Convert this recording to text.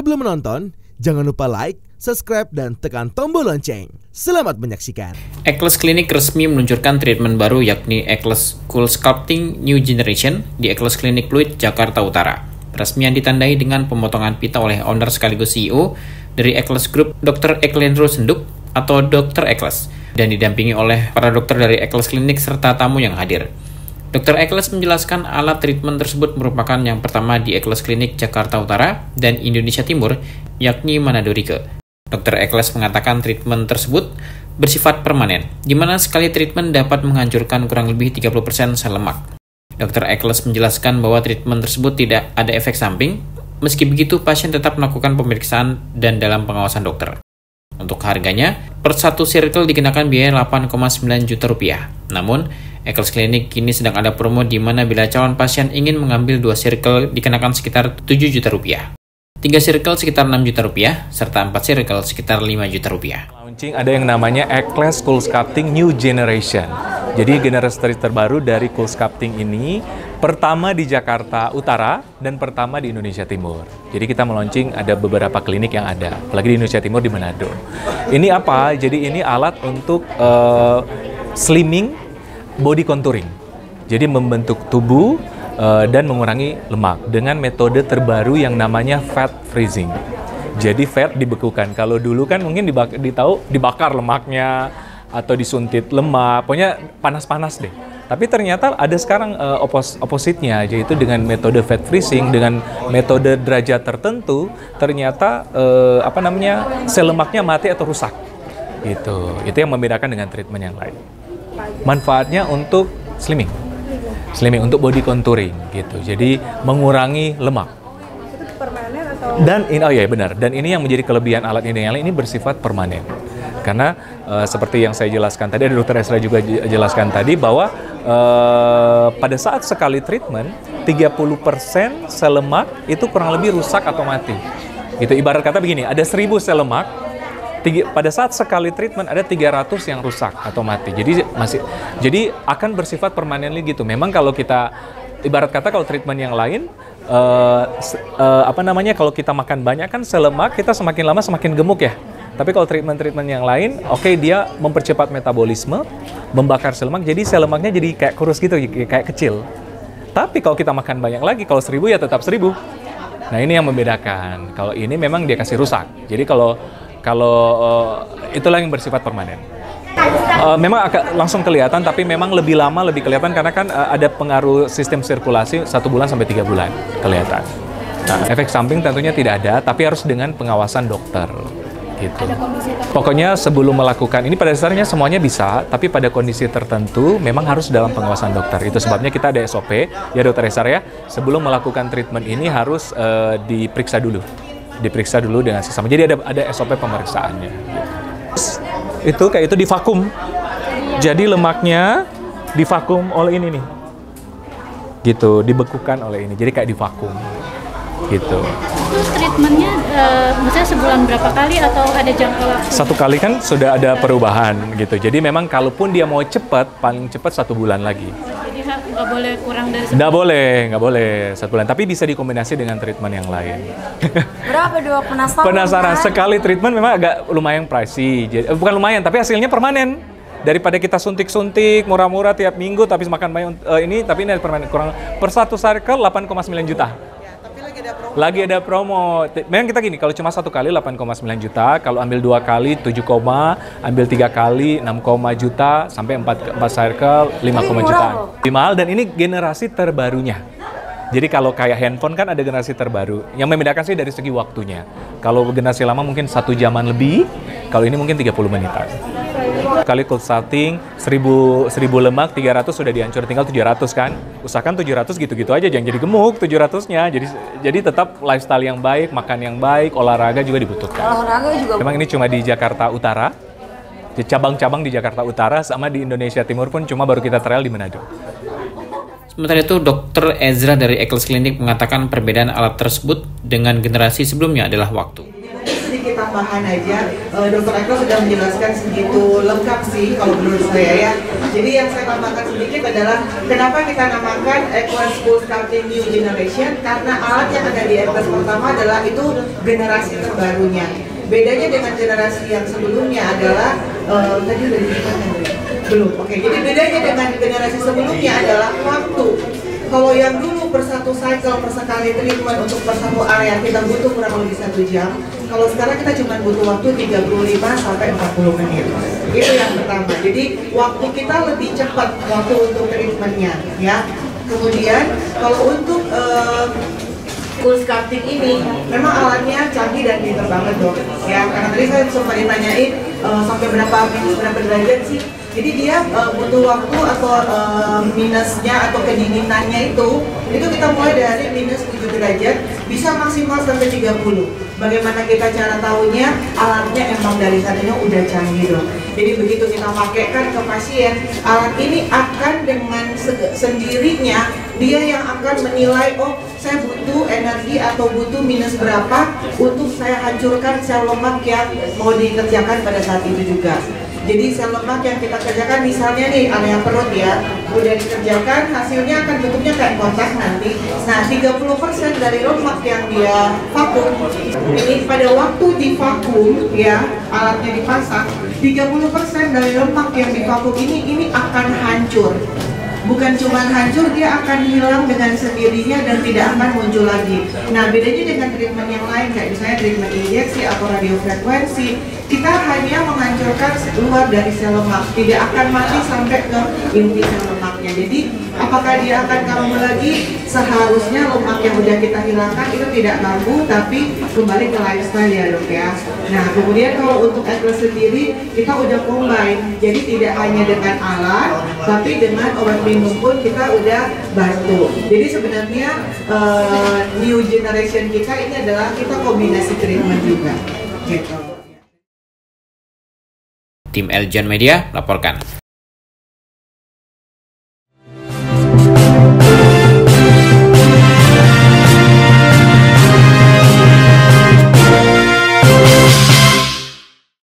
Sebelum menonton, jangan lupa like, subscribe, dan tekan tombol lonceng. Selamat menyaksikan. Ekles Klinik resmi meluncurkan treatment baru yakni Ekles Cool Sculpting New Generation di Ekles Klinik Pluit, Jakarta Utara. Peresmian ditandai dengan pemotongan pita oleh owner sekaligus CEO dari Ekles Group, Dr. Eklendro Senduk atau Dr. Ekles, dan didampingi oleh para dokter dari Ekles Klinik serta tamu yang hadir. Dr. Ekles menjelaskan alat treatment tersebut merupakan yang pertama di Ekles Klinik Jakarta Utara dan Indonesia Timur, yakni Manado Rike. Dr. Ekles mengatakan treatment tersebut bersifat permanen, di mana sekali treatment dapat menghancurkan kurang lebih 30% sel lemak. Dr. Ekles menjelaskan bahwa treatment tersebut tidak ada efek samping, meski begitu pasien tetap melakukan pemeriksaan dan dalam pengawasan dokter. Untuk harganya, per satu circle dikenakan biaya 8,9 juta rupiah. Namun, Ekles Klinik kini sedang ada promo di mana bila calon pasien ingin mengambil 2 circle dikenakan sekitar 7 juta rupiah. 3 circle sekitar 6 juta rupiah, serta 4 circle sekitar 5 juta rupiah. Launching ada yang namanya Ekles Cool Sculpting New Generation. Jadi generasi terbaru dari Cool Sculpting ini pertama di Jakarta Utara dan pertama di Indonesia Timur. Jadi kita meluncing ada beberapa klinik yang ada, apalagi di Indonesia Timur di Manado. Ini apa? Jadi ini alat untuk slimming, body contouring. Jadi membentuk tubuh dan mengurangi lemak dengan metode terbaru yang namanya fat freezing. Jadi fat dibekukan. Kalau dulu kan mungkin dibakar lemaknya atau disuntit lemak, pokoknya panas-panas deh. Tapi ternyata ada sekarang opposite-nya, yaitu dengan metode fat freezing, dengan metode derajat tertentu, ternyata sel lemaknya mati atau rusak. Gitu. Itu yang membedakan dengan treatment yang lain. Manfaatnya untuk slimming untuk body contouring gitu. Jadi mengurangi lemak. Itu permanen atau? Dan benar. Dan ini yang menjadi kelebihan alat ini. Yang lain ini bersifat permanen. Karena seperti yang saya jelaskan tadi, ada Dr. Esra juga jelaskan tadi bahwa pada saat sekali treatment 30% sel lemak itu kurang lebih rusak atau mati. Gitu. Ibarat kata begini, ada 1000 sel lemak. Pada saat sekali treatment ada 300 yang rusak atau mati. Jadi akan bersifat permanen gitu. Memang kalau kita ibarat kata kalau treatment yang lain kalau kita makan banyak kan sel lemak kita semakin lama semakin gemuk ya. Tapi kalau treatment yang lain, dia mempercepat metabolisme, membakar sel lemak, jadi sel lemaknya jadi kayak kurus gitu, kayak kecil. Tapi kalau kita makan banyak lagi, kalau 1000 ya tetap 1000. Nah ini yang membedakan. Kalau ini memang dia kasih rusak. Jadi kalau itulah yang bersifat permanen. Memang agak langsung kelihatan, tapi memang lebih lama lebih kelihatan karena kan ada pengaruh sistem sirkulasi 1 bulan sampai 3 bulan kelihatan. Nah, efek samping tentunya tidak ada, tapi harus dengan pengawasan dokter. Gitu. Pokoknya sebelum melakukan ini pada dasarnya semuanya bisa, tapi pada kondisi tertentu memang harus dalam pengawasan dokter. Itu sebabnya kita ada SOP ya Dr. Esra ya. Sebelum melakukan treatment ini harus diperiksa dulu dengan sesama. Jadi ada SOP pemeriksaannya. Itu kayak itu divakum. Jadi lemaknya divakum oleh ini nih. Gitu, dibekukan oleh ini. Jadi kayak divakum. Gitu. Itu treatmentnya misalnya sebulan berapa kali atau ada jangka waktu? 1 kali kan sudah ada perubahan gitu. Jadi memang kalaupun dia mau cepat, paling cepat 1 bulan lagi. Jadi nggak boleh kurang dari 1 bulan? Nggak boleh 1 bulan. Tapi bisa dikombinasi dengan treatment yang lain. Berapa dok? Penasaran. Sekali treatment memang agak lumayan pricey. Bukan lumayan, tapi hasilnya permanen. Daripada kita suntik-suntik murah-murah tiap minggu, tapi makan banyak tapi ini permanen. Kurang per 1 circle 8,9 juta. Lagi ada promo. Memang kita gini, kalau cuma 1 kali 8,9 juta, kalau ambil 2 kali 7, ambil 3 kali 6, juta, sampai 4 circle 5, juta. Lebih mahal dan ini generasi terbarunya. Jadi kalau kayak handphone kan ada generasi terbaru. Yang membedakan sih dari segi waktunya. Kalau generasi lama mungkin 1 jaman lebih, kalau ini mungkin 30 menitan. Kali consulting 1000 lemak 300 sudah dihancur, tinggal 700 kan. Usahakan 700 gitu-gitu aja, jangan jadi gemuk 700-nya. Jadi tetap lifestyle yang baik, makan yang baik, olahraga juga dibutuhkan. Olahraga juga. Memang ini cuma di Jakarta Utara. Cabang-cabang di Jakarta Utara sama di Indonesia Timur pun cuma baru kita trial di Manado. Sementara itu, Dr. Ezra dari Ekles Klinik mengatakan perbedaan alat tersebut dengan generasi sebelumnya adalah waktu. tambahan aja, Dr. Eko sudah menjelaskan segitu lengkap sih kalau menurut saya ya. Jadi yang saya tambahkan sedikit adalah kenapa kita namakan Equance Cool Sculpting New Generation, karena alat yang ada di Equance pertama adalah itu generasi terbarunya. Bedanya dengan generasi yang sebelumnya adalah tadi udah disebutkan belum? Oke, jadi bedanya dengan generasi sebelumnya adalah waktu. Kalau yang dulu per satu cycle, per sekali treatment untuk per satu area kita butuh kurang lebih 1 jam. Kalau sekarang kita cuma butuh waktu 35 sampai 40 menit. Itu yang pertama. Jadi waktu kita lebih cepat waktu untuk treatmentnya, ya. Kemudian kalau untuk cool sculpting ini memang alatnya canggih dan pintar banget dong, ya. Karena tadi saya sempat ditanyain sampai berapa derajat sih. Jadi dia butuh waktu atau minusnya atau kedinginannya itu kita mulai dari minus 7 derajat bisa maksimal sampai 30. Bagaimana kita cara tahunya? Alatnya emang dari sananya udah canggih dong. Jadi begitu kita pakaikan ke pasien, alat ini akan dengan sendirinya dia yang akan menilai, oh saya butuh energi atau butuh minus berapa untuk saya hancurkan sel lemak yang mau dikerjakan pada saat itu juga. Jadi sel lemak yang kita kerjakan misalnya nih area perut ya, udah dikerjakan hasilnya akan bentuknya kayak kotak nanti. Nah 30% dari lemak yang dia vakum, ini pada waktu divakum ya, alatnya dipasang, 30% dari lemak yang divakum ini akan hancur. Bukan cuma hancur, dia akan hilang dengan sendirinya dan tidak akan muncul lagi. Nah bedanya dengan treatment yang lain kayak misalnya treatment injeksi atau radiofrekuensi, kita hanya menghancurkan luar dari sel lemak, tidak akan mati sampai ke inti sel lemaknya. Jadi apakah dia akan kambuh lagi? Seharusnya lemak yang udah kita hilangkan itu tidak kambuh, tapi kembali ke lifestyle ya dok ya. Nah kemudian kalau untuk Equance sendiri kita udah combine, jadi tidak hanya dengan alat, tapi dengan obat minum pun kita udah bantu. Jadi sebenarnya new generation kita ini adalah kita kombinasi treatment juga gitu. Tim Eljan Media laporkan.